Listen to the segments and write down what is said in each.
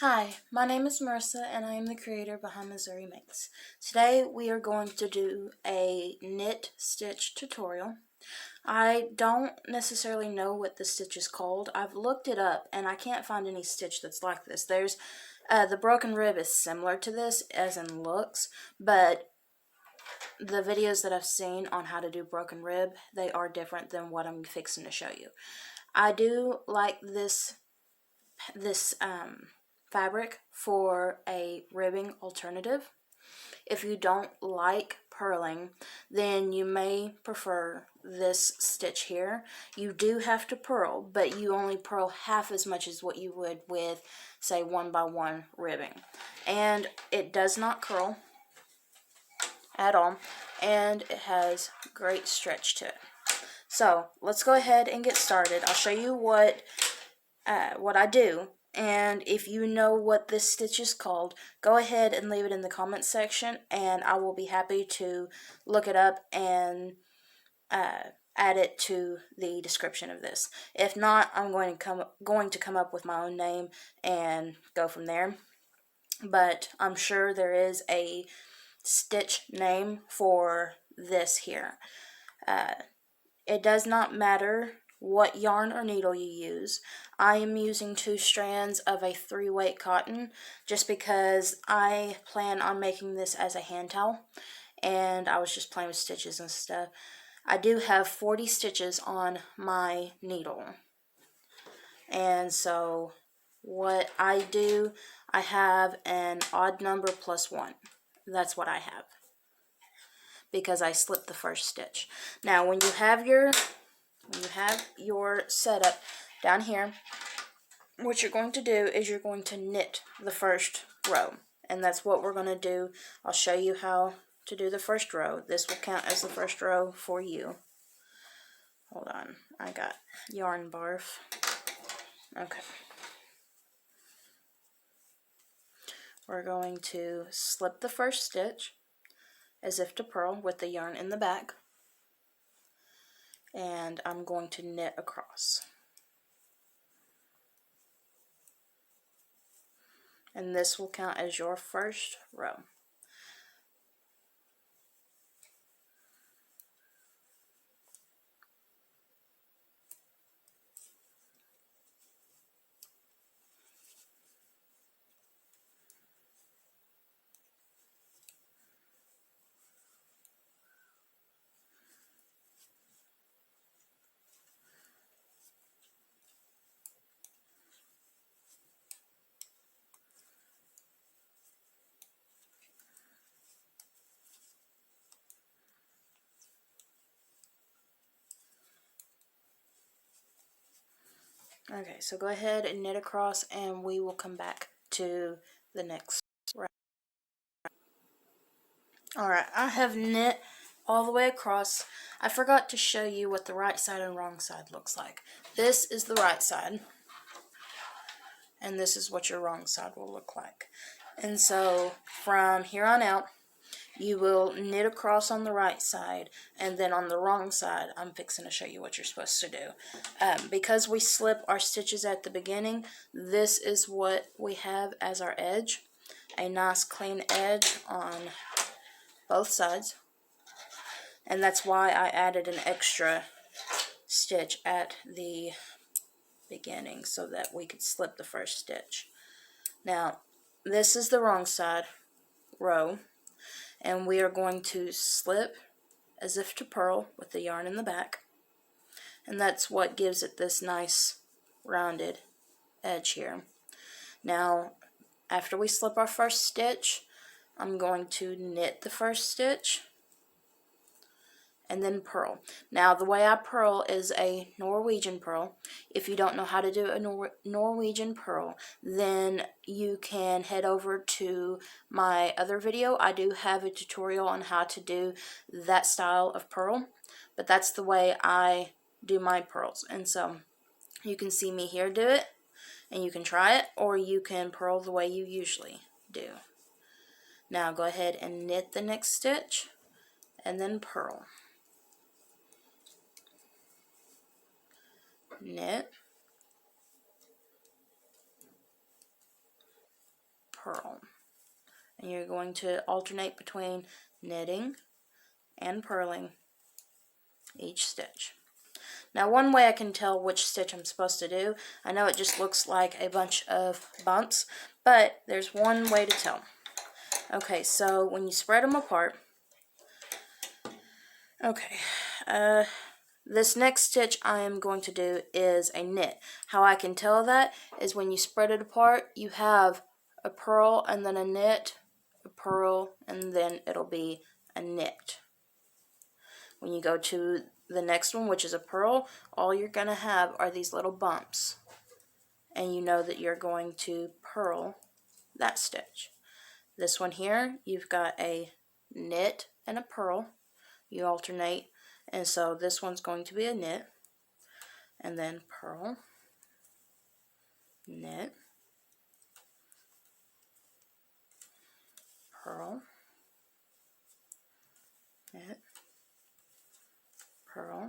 Hi, my name is Marissa and I am the creator behind Missouri Makes. Today we are going to do a knit stitch tutorial. I don't necessarily know what the stitch is called. I've looked it up and I can't find any stitch that's like this. There's the broken rib is similar to this as in looks, but the videos that I've seen on how to do broken rib, they are different than what I'm fixing to show you. I do like this fabric for a ribbing alternative. If you don't like purling, then you may prefer this stitch here. You do have to purl, but you only purl half as much as what you would with, say, 1x1 ribbing. And it does not curl at all, and it has great stretch to it. So let's go ahead and get started. I'll show you what I do, and if you know what this stitch is called, go ahead and leave it in the comments section and I will be happy to look it up and add it to the description of this. If not, I'm going to come up with my own name and go from there, but I'm sure there is a stitch name for this here. It does not matter what yarn or needle you use. I am using 2 strands of a 3-weight cotton just because I plan on making this as a hand towel, and I was just playing with stitches and stuff. I do have 40 stitches on my needle, and so what I do, I have an odd number plus 1. That's what I have, because I slipped the first stitch. Now when you have your setup down here, what you're going to do is you're going to knit the first row, and that's what we're going to do. I'll show you how to do the first row. This will count as the first row for you. Hold on, I got yarn barf. Okay. We're going to slip the first stitch as if to purl with the yarn in the back, and I'm going to knit across. And this will count as your first row. Okay, so go ahead and knit across and we will come back to the next row. Alright, I have knit all the way across. I forgot to show you what the right side and wrong side looks like. This is the right side, and this is what your wrong side will look like. And so from here on out, you will knit across on the right side, and then on the wrong side, I'm fixing to show you what you're supposed to do. Because we slip our stitches at the beginning, this is what we have as our edge. A nice clean edge on both sides. And that's why I added an extra stitch at the beginning so that we could slip the first stitch. Now, this is the wrong side row, and we are going to slip as if to purl with the yarn in the back, and that's what gives it this nice rounded edge here. Now after we slip our first stitch, I'm going to knit the first stitch and then purl. Now the way I purl is a Norwegian purl. If you don't know how to do a Norwegian purl, then you can head over to my other video. I do have a tutorial on how to do that style of purl, but that's the way I do my purls. And so you can see me here do it, and you can try it, or you can purl the way you usually do. Now go ahead and knit the next stitch and then purl. Knit, purl. And you're going to alternate between knitting and purling each stitch. Now, one way I can tell which stitch I'm supposed to do, I know it just looks like a bunch of bumps, but there's one way to tell. Okay, so when you spread them apart, okay, this next stitch I am going to do is a knit. How I can tell that is when you spread it apart, you have a purl and then a knit, a purl, and then it'll be a knit. When you go to the next one, which is a purl, all you're going to have are these little bumps. And you know that you're going to purl that stitch. This one here, you've got a knit and a purl. You alternate. And so this one's going to be a knit. And then purl, knit, purl, knit, purl,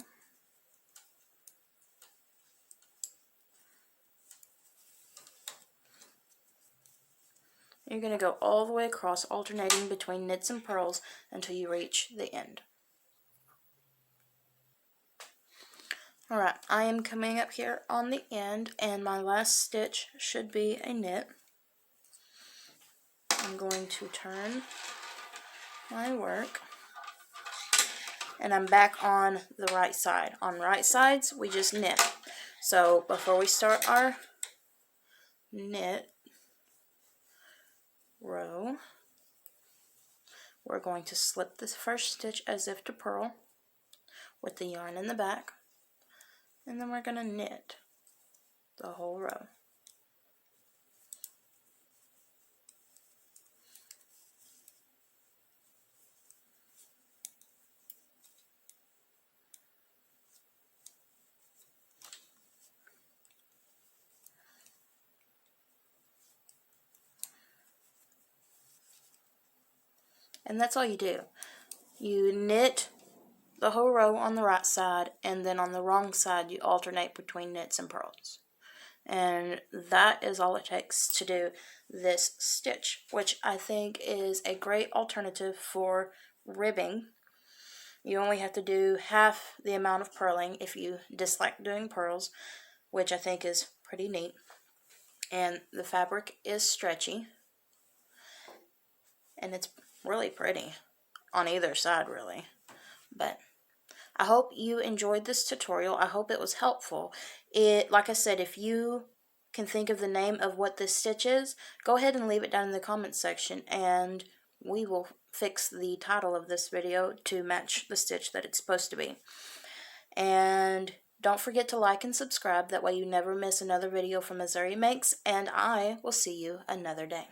you're going to go all the way across, alternating between knits and purls until you reach the end. Alright, I am coming up here on the end, and my last stitch should be a knit. I'm going to turn my work, and I'm back on the right side. On right sides, we just knit. So before we start our knit row, we're going to slip the first stitch as if to purl with the yarn in the back, and then we're going to knit the whole row. And that's all you do. You knit the whole row on the right side, and then on the wrong side you alternate between knits and purls. And that is all it takes to do this stitch, which I think is a great alternative for ribbing. You only have to do half the amount of purling if you dislike doing purls, which I think is pretty neat. And the fabric is stretchy, and it's really pretty on either side, really. But I hope you enjoyed this tutorial. I hope it was helpful. Like I said, if you can think of the name of what this stitch is, go ahead and leave it down in the comments section, and we will fix the title of this video to match the stitch that it's supposed to be. And don't forget to like and subscribe, that way you never miss another video from Missouri Makes, and I will see you another day.